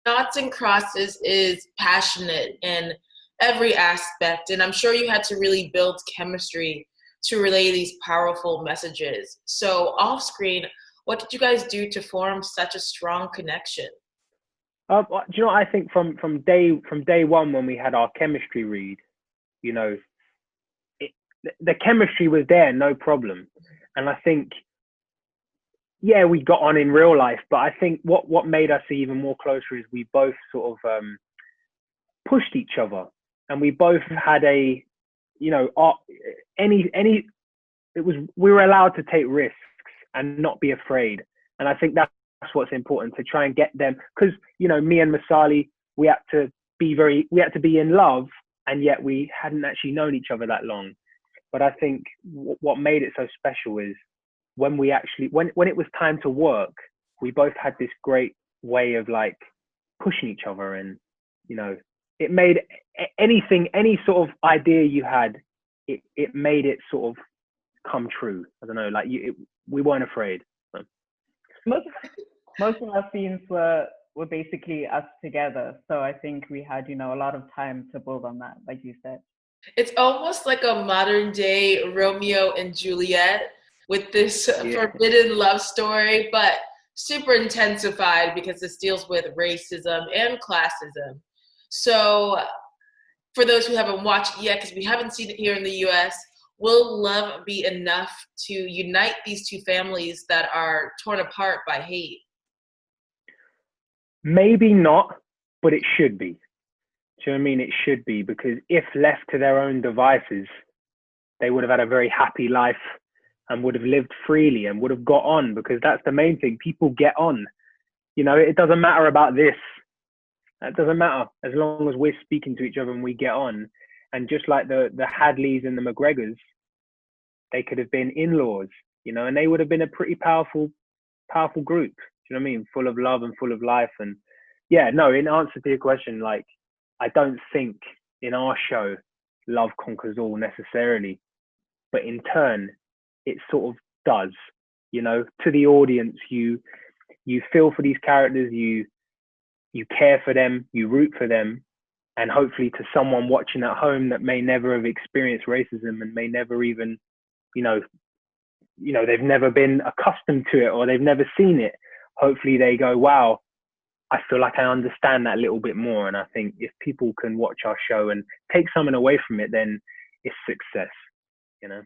Noughts and Crosses is passionate in every aspect, and I'm sure you had to really build chemistry to relay these powerful messages. So, off screen, what did you guys do to form such a strong connection? Do you know what I think from day one when we had our chemistry read, you know, it, the chemistry was there, no problem. And I think, yeah, we got on in real life, but I think what made us even more closer is we both sort of pushed each other, and we both had a, our, any it was we were allowed to take risks and not be afraid. And I think that's what's important, to try and get them, because me and Masali, we had to be in love, and yet we hadn't actually known each other that long. But I think what made it so special is when it was time to work, we both had this great way of like pushing each other, and you know it made any sort of idea you had, it made it sort of come true. I don't know, like we weren't afraid. So. Most most of our scenes were basically us together. So I think we had, a lot of time to build on that, like you said. It's almost like a modern day Romeo and Juliet with this Yeah. forbidden love story, but super intensified because this deals with racism and classism. So, for those who haven't watched it yet, because we haven't seen it here in the US, will love be enough to unite these two families that are torn apart by hate? Maybe not, but it should be. Do you know what I mean? It should be, because if left to their own devices, they would have had a very happy life and would have lived freely and would have got on, because that's the main thing. People get on. It doesn't matter about this. It doesn't matter as long as we're speaking to each other and we get on. And just like the Hadleys and the McGregors, they could have been in-laws, and they would have been a pretty powerful group. Do you know what I mean? Full of love and full of life. And yeah, no, in answer to your question, like, I don't think in our show love conquers all necessarily, but in turn, it sort of does. To the audience, you feel for these characters, you care for them, you root for them, and hopefully to someone watching at home that may never have experienced racism and may never even, you know, they've never been accustomed to it or they've never seen it. Hopefully they go, wow, I feel like I understand that a little bit more. And I think if people can watch our show and take something away from it, then it's success, you know?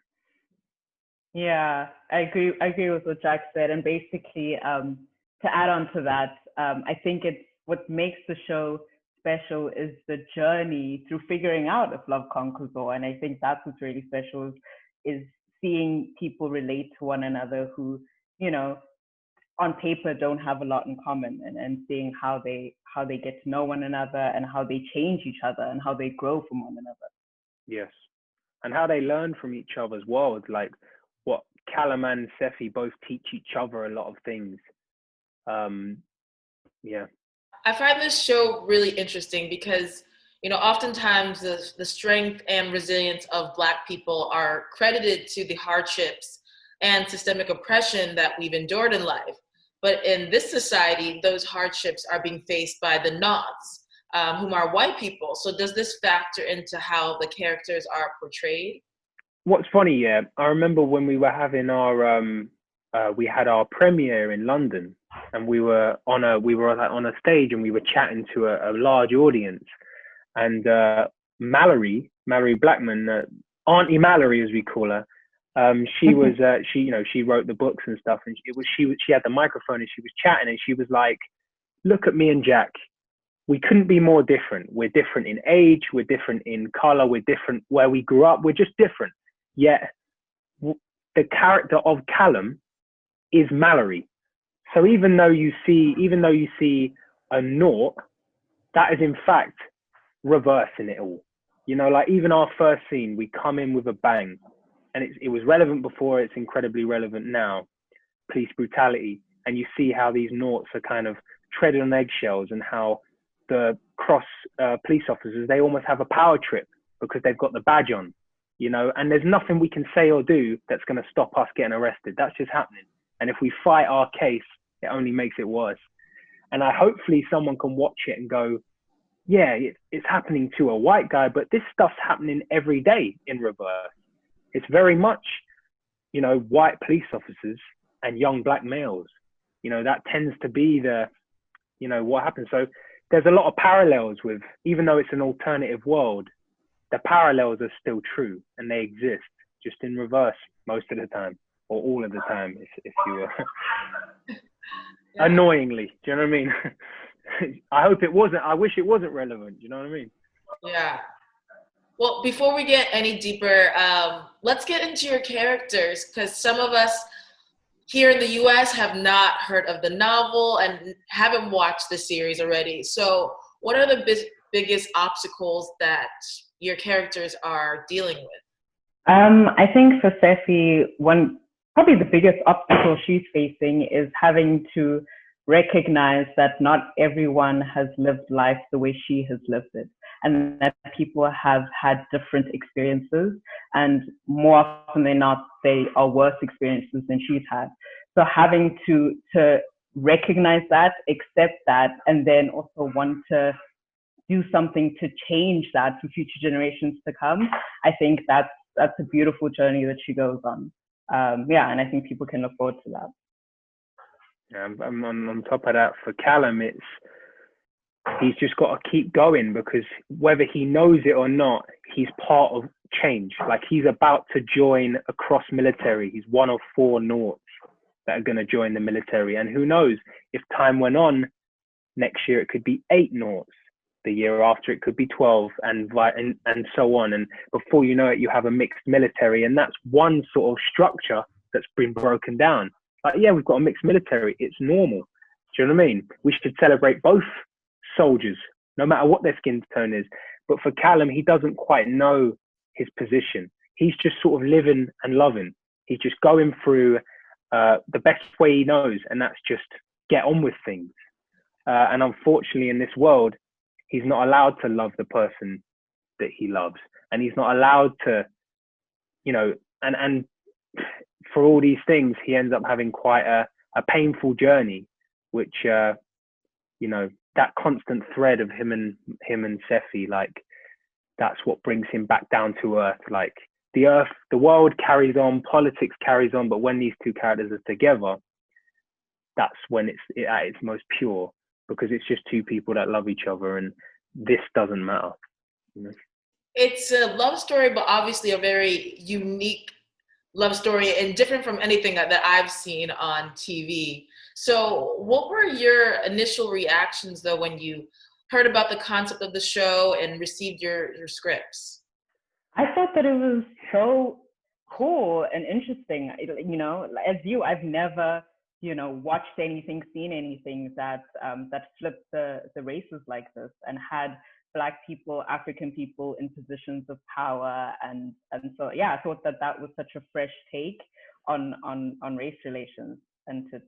Yeah, I agree. I agree with what Jack said. And basically, to add on to that, I think it's what makes the show special is the journey through figuring out if love conquers all. And I think that's what's really special is seeing people relate to one another who, you know, on paper don't have a lot in common, and seeing how they get to know one another and how they change each other and how they grow from one another. Yes. And how they learn from each other's worlds, like what Callum and Sefi both teach each other a lot of things. Um, yeah. I find this show really interesting because, oftentimes the strength and resilience of Black people are credited to the hardships and systemic oppression that we've endured in life. But in this society, those hardships are being faced by the Noughts, whom are white people. So does this factor into how the characters are portrayed? What's funny, yeah, I remember when we were having we had our premiere in London, and we were on a stage, and we were chatting to a large audience, and Mallory Blackman, Auntie Mallory as we call her, she was she wrote the books and stuff, and she had the microphone and she was chatting, and she was like, "Look at me and Jack. We couldn't be more different. We're different in age, we're different in color, we're different where we grew up. We're just different. Yet the character of Callum is Mallory. So even though you see a naught, that is in fact reversing it all. Like even our first scene, we come in with a bang, and it was relevant before. It's incredibly relevant now. Police brutality, and you see how these noughts are kind of treading on eggshells, and how the cross police officers, they almost have a power trip because they've got the badge on. And there's nothing we can say or do that's going to stop us getting arrested. That's just happening. And if we fight our case, it only makes it worse. And hopefully someone can watch it and go, yeah, it's happening to a white guy, but this stuff's happening every day in reverse. It's very much, white police officers and young black males. That tends to be what happens. So there's a lot of parallels with, even though it's an alternative world, the parallels are still true and they exist, just in reverse most of the time, or all of the time, if you were. Yeah. Annoyingly, do you know what I mean? I wish it wasn't relevant, do you know what I mean? Yeah. Well, before we get any deeper, let's get into your characters, because some of us here in the US have not heard of the novel and haven't watched the series already. So what are the biggest obstacles that your characters are dealing with? I think for Sefi, probably the biggest obstacle she's facing is having to recognize that not everyone has lived life the way she has lived it, and that people have had different experiences, and more often than not, they are worse experiences than she's had. So having to recognize that, accept that, and then also want to do something to change that for future generations to come, I think that's a beautiful journey that she goes on. And I think people can look forward to that. On top of that, for Callum, he's just got to keep going, because whether he knows it or not, he's part of change. Like, he's about to join a cross military. He's one of 4 Noughts that are going to join the military. And who knows, if time went on, next year it could be 8 Noughts. The year after it could be 12, and so on. And before you know it, you have a mixed military. And that's one sort of structure that's been broken down. Like, yeah, we've got a mixed military. It's normal. Do you know what I mean? We should celebrate both soldiers, no matter what their skin tone is. But for Callum, he doesn't quite know his position. He's just sort of living and loving. He's just going through the best way he knows, and that's just get on with things. And unfortunately, in this world, he's not allowed to love the person that he loves. And he's not allowed to, and for all these things, he ends up having quite a painful journey, which, that constant thread of him and Sefi, like, that's what brings him back down to earth. Like, the world carries on, politics carries on, but when these two characters are together, that's when it's at its most pure, because it's just two people that love each other, and this doesn't matter. It's a love story, but obviously a very unique love story and different from anything that I've seen on TV. So what were your initial reactions, though, when you heard about the concept of the show and received your scripts? I thought that it was so cool and interesting. As you, I've never, watched anything, seen anything that flipped the races like this and had Black people, African people in positions of power, and so I thought that was such a fresh take on race relations, and to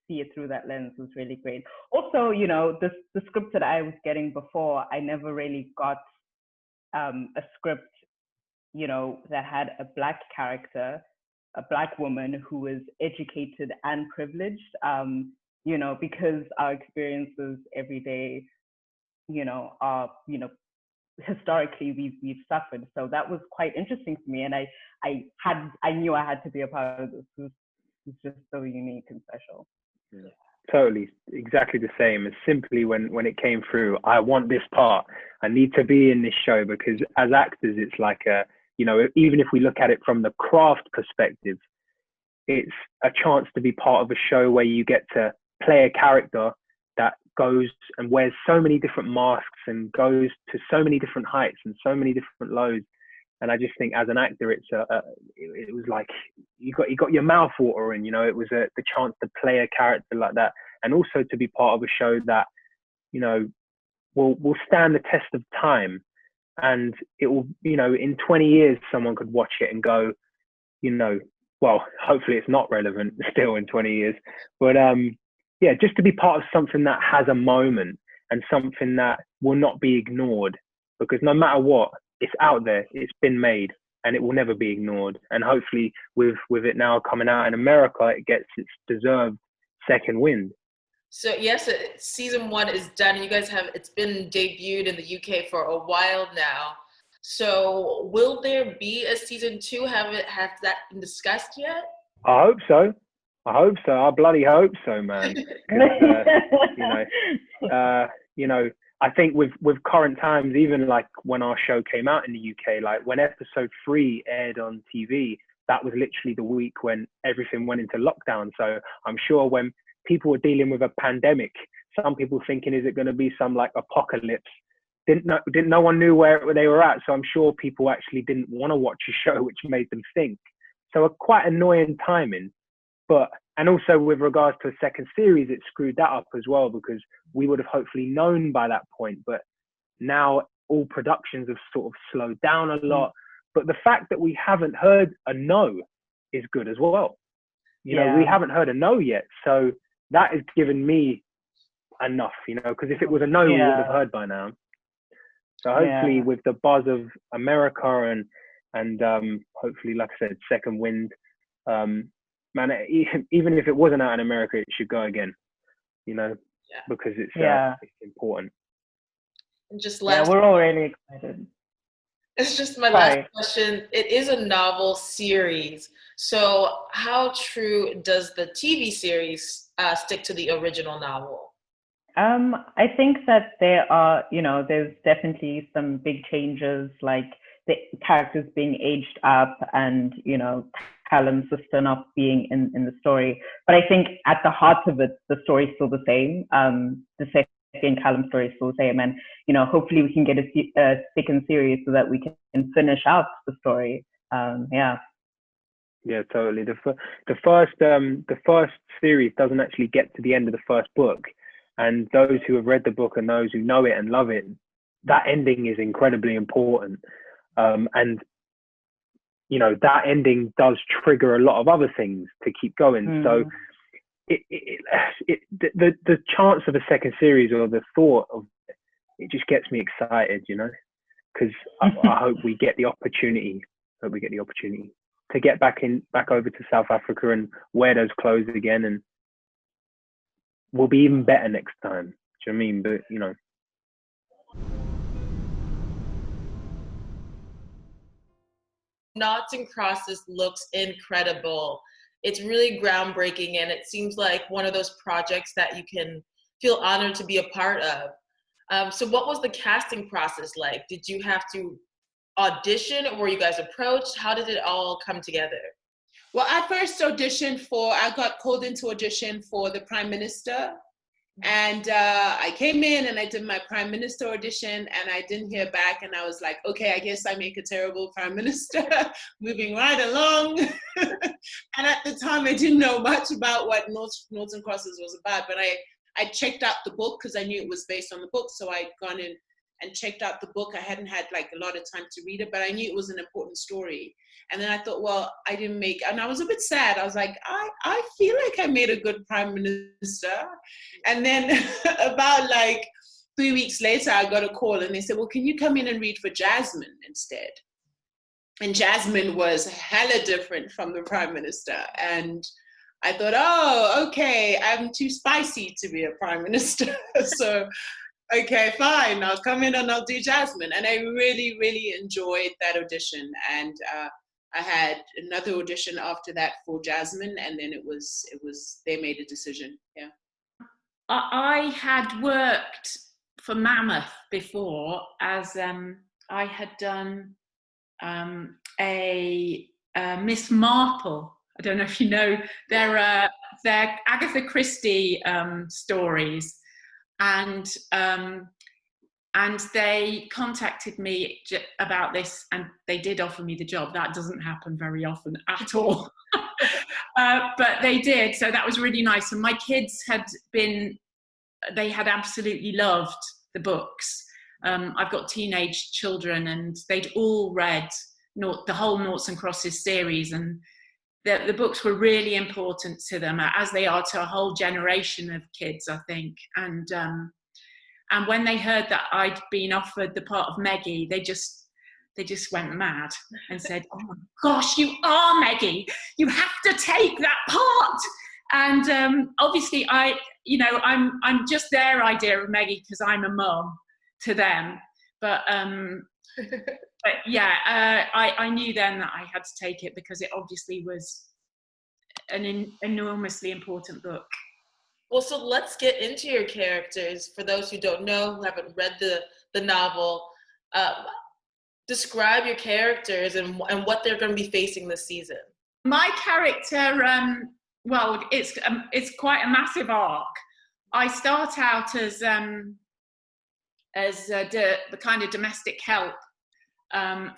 see it through that lens was really great. Also, the script that I was getting before, I never really got a script, that had a Black character, a Black woman who was educated and privileged, because our experiences every day, are, historically we've suffered. So that was quite interesting to me. And I knew I had to be a part of this. It's just so unique and special. Yeah. Totally, exactly the same. As simply when it came through, I want this part. I need to be in this show, because as actors, it's like even if we look at it from the craft perspective, it's a chance to be part of a show where you get to play a character that goes and wears so many different masks and goes to so many different heights and so many different lows. And I just think as an actor, it was like you got your mouth watering. It was the chance to play a character like that, and also to be part of a show that will stand the test of time. And it will, in 20 years, someone could watch it and go, well, hopefully it's not relevant still in 20 years, but just to be part of something that has a moment and something that will not be ignored, because no matter what, it's out there, it's been made, and it will never be ignored. And hopefully with it now coming out in America, it gets its deserved second wind. So yes, season 1 is done. You guys it's been debuted in the UK for a while now. So will there be a season 2? Have that been discussed yet? I hope so. I bloody hope so, man. 'Cause, you know, you know, I think with current times, even like when our show came out in the UK, like when episode 3 aired on TV, that was literally the week when everything went into lockdown. So I'm sure when people were dealing with a pandemic, some people thinking, is it going to be some like apocalypse? No one knew where they were at. So I'm sure people actually didn't want to watch a show, which made them think. So a quite annoying timing. But, and also with regards to a second series, it screwed that up as well, because we would have hopefully known by that point. But now all productions have sort of slowed down a lot. But the fact that we haven't heard a no is good as well. You know, we haven't heard a no yet. So that has given me enough, you know, because if it was a no, we would have heard by now. So hopefully with the buzz of America and hopefully, like I said, second wind, man, even if it wasn't out in America, it should go again, you know, because it's important. And just we're all really excited. It's just my last question. It is a novel series. So how true does the TV series stick to the original novel? I think that there are, you know, there's definitely some big changes, like the characters being aged up and, you know, Callum's sister not being in the story. But I think at the heart of it, the story is still the same. The second Callum story is still the same. And, you know, hopefully we can get a second series so that we can finish out the story. Yeah, totally. The first series doesn't actually get to the end of the first book. And those who have read the book and those who know it and love it, that ending is incredibly important. And, you know, that ending does trigger a lot of other things to keep going. So the chance of a second series, or the thought of it, just gets me excited, you know, because I hope we get the opportunity. To get back over to South Africa and wear those clothes again, and we'll be even better next time. Do you know what I mean? But, you know. Noughts and Crosses looks incredible. It's really groundbreaking, and it seems like one of those projects that you can feel honored to be a part of. So what was the casting process like? Did you have to audition, or were you guys approached? How did it all come together? Well, I first I got called into audition for the Prime Minister. And I came in and I did my Prime Minister audition, and I didn't hear back. And I was like, okay, I guess I make a terrible Prime Minister, moving right along. And at the time, I didn't know much about what Noughts and Crosses was about. But I checked out the book because I knew it was based on the book. So I'd gone in and checked out the book. I hadn't had like a lot of time to read it, but I knew it was an important story. And then I thought, well, I didn't make, and I was a bit sad. I was like, I feel like I made a good Prime Minister. And then about like 3 weeks later, I got a call and they said, well, can you come in and read for Jasmine instead? And Jasmine was hella different from the Prime Minister. And I thought, oh, okay, I'm too spicy to be a Prime Minister. So, okay, fine, I'll come in and I'll do Jasmine. And I really, really enjoyed that audition. And I had another audition after that for Jasmine, and then it was they made a decision. Yeah. I had worked for Mammoth before, as I had done a Miss Marple. I don't know if you know, they're Agatha Christie stories, and they contacted me about this, and they did offer me the job. That doesn't happen very often at all. But they did, so that was really nice. And my kids they had absolutely loved the books. I've got teenage children, and they'd all read the whole Noughts and Crosses series, and the books were really important to them, as they are to a whole generation of kids, I think. And when they heard that I'd been offered the part of Meggie, they just went mad and said, oh my gosh, you are Meggie. You have to take that part. And obviously you know, I'm just their idea of Maggie because I'm a mum to them. But yeah, I knew then that I had to take it because it obviously was an enormously important book. Well, so let's get into your characters. For those who don't know, who haven't read the novel, describe your characters and what they're going to be facing this season. My character, well, it's quite a massive arc. I start out as the kind of domestic help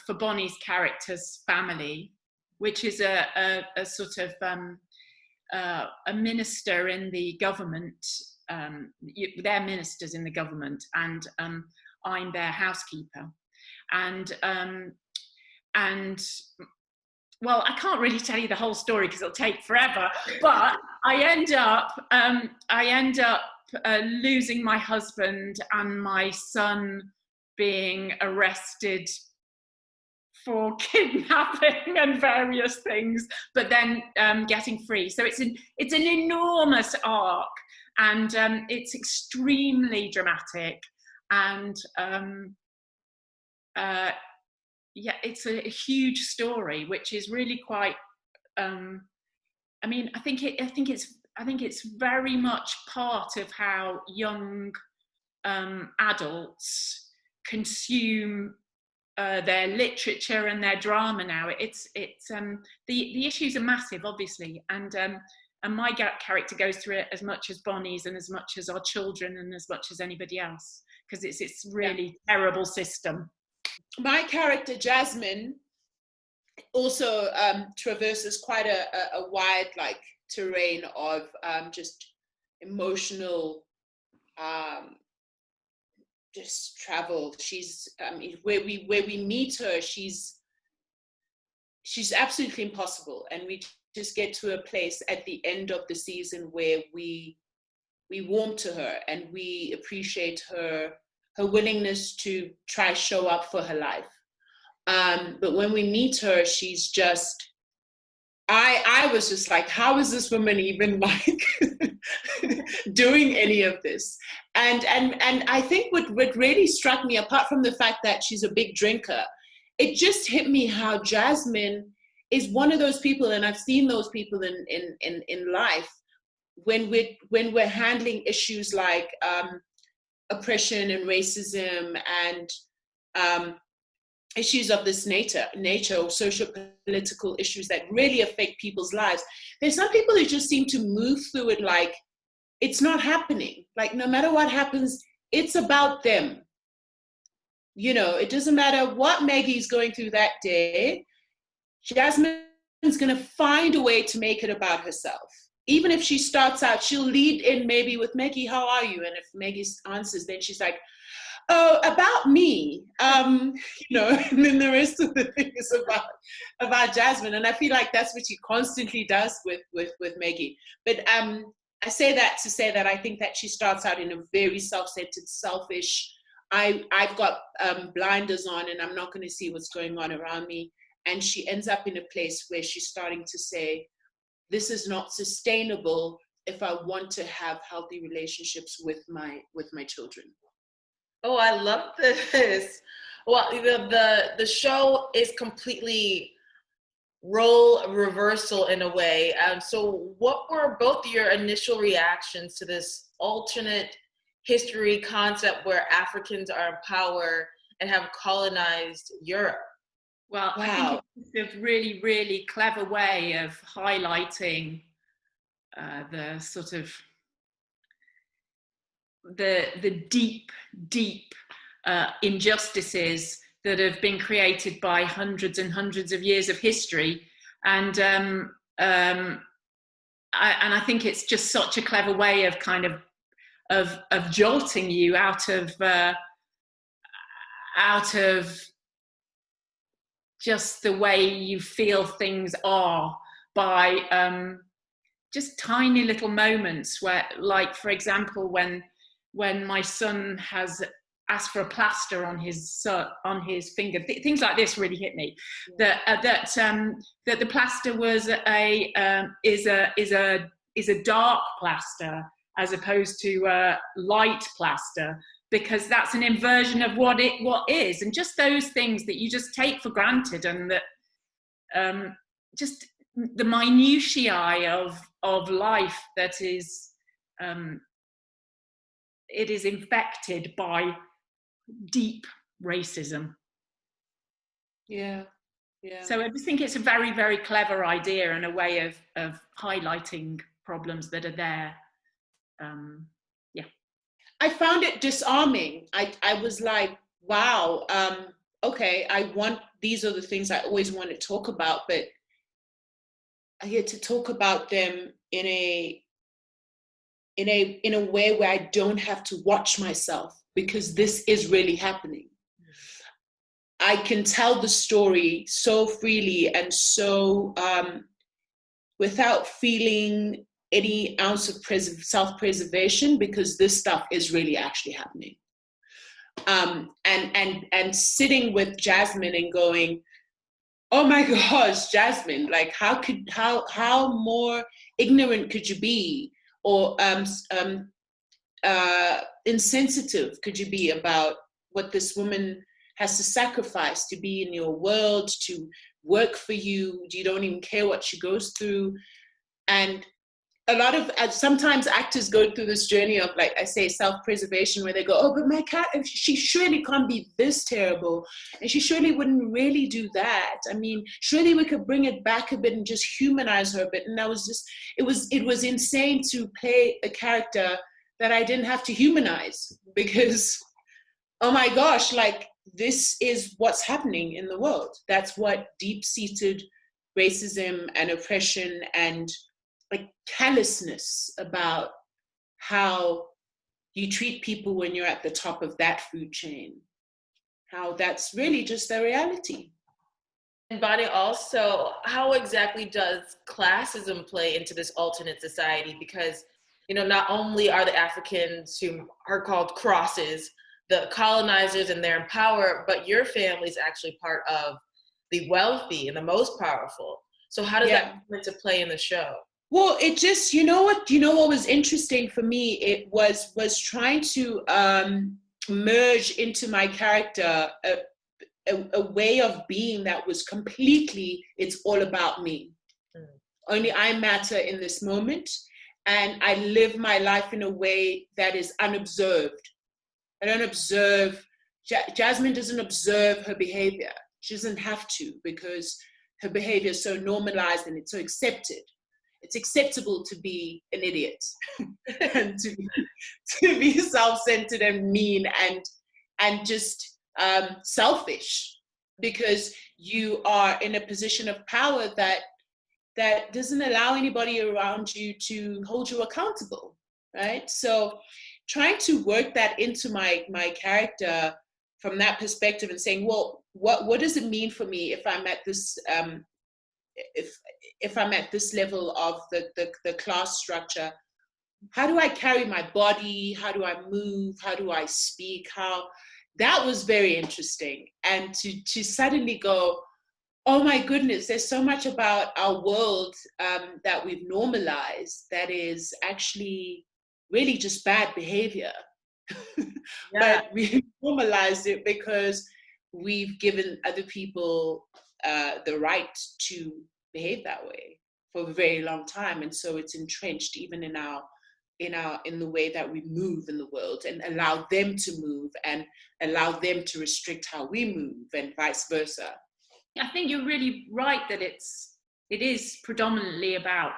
for Bonnie's character's family, which is a sort of a minister in the government. They're ministers in the government, and I'm their housekeeper. And well, I can't really tell you the whole story because it'll take forever. But I end up losing my husband and my son being arrested for kidnapping and various things, but then getting free. So it's an enormous arc, and it's extremely dramatic, and yeah, it's a huge story, which is really quite. I mean, I think it's very much part of how young adults consume their literature and their drama now. It's the issues are massive, obviously, and my character goes through it as much as Bonnie's and as much as our children and as much as anybody else, because it's really terrible system. My character Jasmine also traverses quite a wide terrain of just emotional just travel. She's where we meet her, she's absolutely impossible, and we just get to a place at the end of the season where we warm to her and we appreciate her willingness to try show up for her life. But when we meet her, she's just, I was just like, how is this woman even doing any of this? And I think what really struck me, apart from the fact that she's a big drinker, it just hit me how Jasmine is one of those people, and I've seen those people in life, when we're handling issues like oppression and racism and issues of this nature or social political issues that really affect people's lives. There's some people who just seem to move through it like it's not happening. Like no matter what happens, it's about them. You know, it doesn't matter what Maggie's going through that day. Jasmine's going to find a way to make it about herself. Even if she starts out, she'll lead in maybe with, Maggie, how are you? And if Maggie answers, then she's like, oh, about me, you know, and then the rest of the thing is about Jasmine. And I feel like that's what she constantly does with Maggie. But I say that to say that I think that she starts out in a very self-centered, selfish, I've got blinders on and I'm not going to see what's going on around me. And she ends up in a place where she's starting to say, this is not sustainable if I want to have healthy relationships with my children. Oh, I love this. Well, the show is completely role reversal in a way. So what were both your initial reactions to this alternate history concept where Africans are in power and have colonized Europe? Well, wow. I think it's a really, really clever way of highlighting the sort of the deep injustices that have been created by hundreds and hundreds of years of history, and I think it's just such a clever way of kind of jolting you out of just the way you feel things are by just tiny little moments where, like, for example, when my son has asked for a plaster on his finger, things like this really hit me. That the plaster was is a dark plaster, as opposed to light plaster, because that's an inversion of what is, and just those things that you just take for granted, and that just the minutiae of life that is it is infected by deep racism. Yeah. Yeah. So I just think it's a very, very clever idea and a way of highlighting problems that are there. Yeah. I found it disarming. I was like, wow, okay, these are the things I always want to talk about, but I get to talk about them in a way where I don't have to watch myself, because this is really happening. I can tell the story so freely and so without feeling any ounce of self-preservation, because this stuff is really actually happening. And sitting with Jasmine and going, oh my gosh, Jasmine, like how more ignorant could you be, or insensitive could you be about what this woman has to sacrifice to be in your world, to work for you. You don't even care what she goes through. And a lot of, sometimes actors go through this journey of, like I say, self-preservation, where they go, oh, but my cat, she surely can't be this terrible, and she surely wouldn't really do that. I mean, surely we could bring it back a bit and just humanize her a bit. And that was just, it was insane to play a character that I didn't have to humanize, because, oh my gosh, like, this is what's happening in the world. That's what deep-seated racism and oppression and like callousness about how you treat people when you're at the top of that food chain, how that's really just the reality. And Bonnie, also, how exactly does classism play into this alternate society? Because, not only are the Africans who are called crosses, the colonizers and they're in power, but your family is actually part of the wealthy and the most powerful. So how does that come into play in the show? Well, it just, what was interesting for me, it was trying to merge into my character a way of being that was completely, it's all about me. Only I matter in this moment. And I live my life in a way that is unobserved. I don't observe, Jasmine doesn't observe her behavior. She doesn't have to, because her behavior is so normalized and it's so accepted. It's acceptable to be an idiot and to be self-centered and mean and just selfish, because you are in a position of power that doesn't allow anybody around you to hold you accountable, right? So trying to work that into my character from that perspective and saying, well, what does it mean for me if I'm at this if I'm at this level of the class structure? How do I carry my body? How do I move? How do I speak? That was very interesting. And to suddenly go, oh my goodness, there's so much about our world that we've normalized that is actually really just bad behavior. But we normalized it because we've given other people the right to behave that way for a very long time. And so it's entrenched even in the way that we move in the world, and allow them to move and allow them to restrict how we move, and vice versa. I think you're really right that it is predominantly about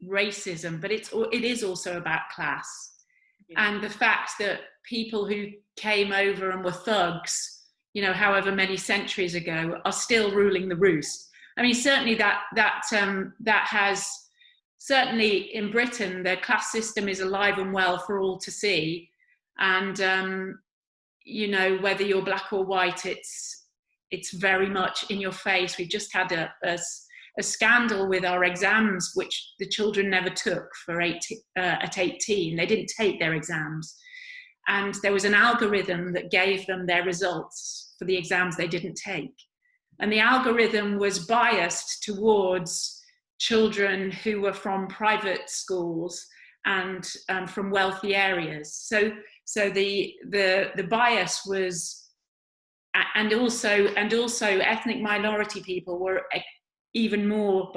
racism, but it is also about class. Yeah. And the fact that people who came over and were thugs, however many centuries ago, are still ruling the roost. I mean, certainly that has, certainly in Britain, the class system is alive and well for all to see. And, whether you're black or white, it's very much in your face. We've just had a scandal with our exams, which the children never took at 18. They didn't take their exams. And there was an algorithm that gave them their results for the exams they didn't take. And the algorithm was biased towards children who were from private schools and from wealthy areas. So the bias was, and also ethnic minority people were even more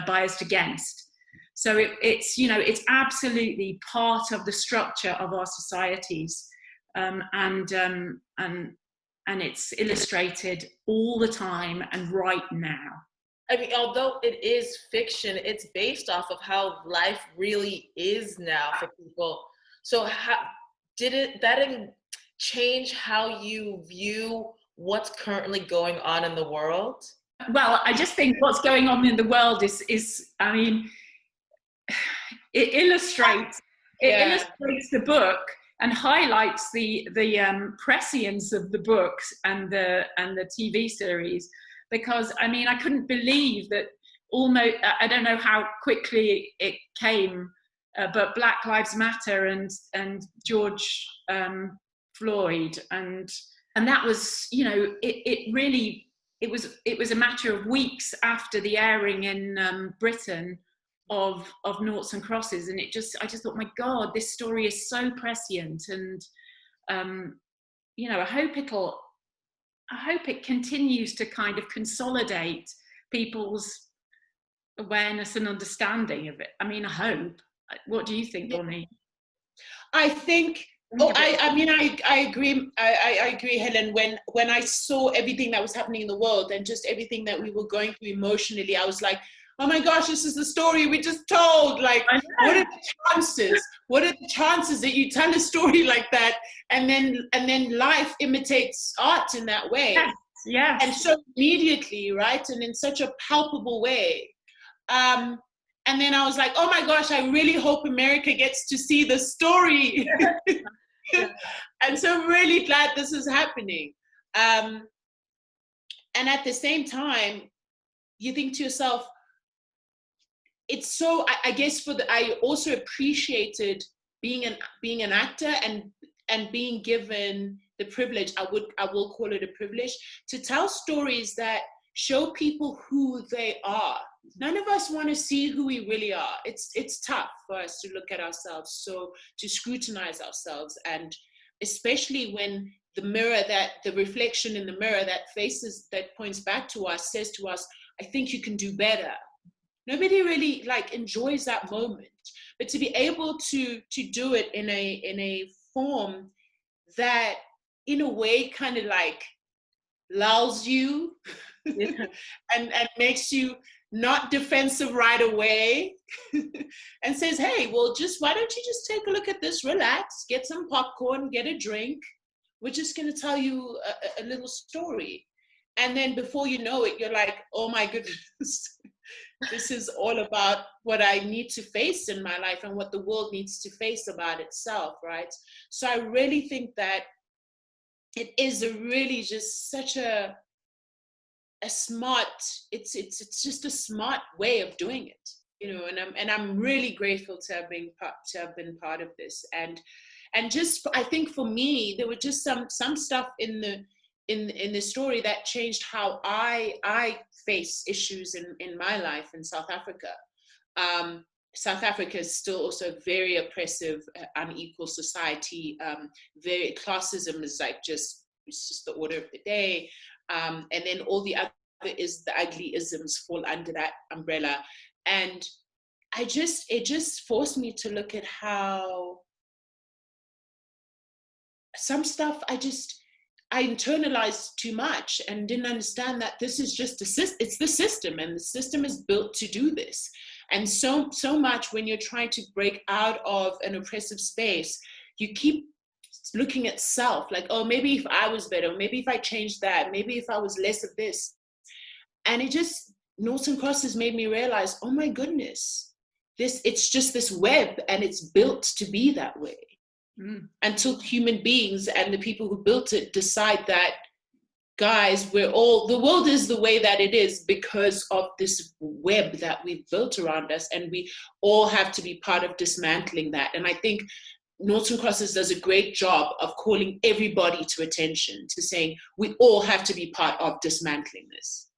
biased against. So it's absolutely part of the structure of our societies, and it's illustrated all the time and right now. I mean, although it is fiction, it's based off of how life really is now for people. So how did that change how you view what's currently going on in the world? Well, I just think what's going on in the world is I mean, it illustrates the book and highlights the prescience of the books and the TV series. Because, I mean, I couldn't believe that almost, I don't know how quickly it came, but Black Lives Matter and George Floyd, and that was, it was a matter of weeks after the airing in Britain of Noughts and Crosses, and I just thought, my God, this story is so prescient, and I hope it continues to kind of consolidate people's awareness and understanding of it. I mean, I hope. What do you think, Bonnie? I think, I agree. I agree, Helen. When I saw everything that was happening in the world and just everything that we were going through emotionally, I was like, oh my gosh, this is the story we just told. Like, what are the chances? What are the chances that you tell a story like that, and then life imitates art in that way? Yes. And so immediately, right, and in such a palpable way. And then I was like, oh my gosh, I really hope America gets to see the story. And so I'm really glad this is happening. And at the same time, you think to yourself, it's so, I guess I also appreciated being an actor and being given the privilege, I will call it a privilege, to tell stories that show people who they are. None of us want to see who we really are. It's tough for us to look at ourselves, so to scrutinize ourselves, and especially when the reflection in the mirror that points back to us says to us, I think you can do better. Nobody really enjoys that moment, but to be able to do it in a form that in a way kind of lulls you and makes you not defensive right away and says, hey, well, why don't you just take a look at this, relax, get some popcorn, get a drink. We're just going to tell you a little story. And then before you know it, you're like, oh my goodness, this is all about what I need to face in my life and what the world needs to face about itself, right? So I really think that it is really just such a smart, it's just a smart way of doing it, and I'm really grateful to have been part of this. And just, I think for me, there were just some stuff in the story that changed how I face issues in my life in South Africa. South Africa is still also a very oppressive, unequal society. Very classism is it's just the order of the day. And then all the other the ugly isms fall under that umbrella. And it just forced me to look at how some stuff I internalized too much and didn't understand that this is just it's the system, and the system is built to do this. And so much when you're trying to break out of an oppressive space, you keep looking at self, like, oh, maybe if I was better, maybe if I changed that, maybe if I was less of this. And it just, Noughts and Crosses made me realize, oh my goodness, it's just this web, and it's built to be that way. Until human beings and the people who built it decide that, guys, the world is the way that it is because of this web that we've built around us, and we all have to be part of dismantling that. And I think Noughts and Crosses does a great job of calling everybody to attention, to saying we all have to be part of dismantling this.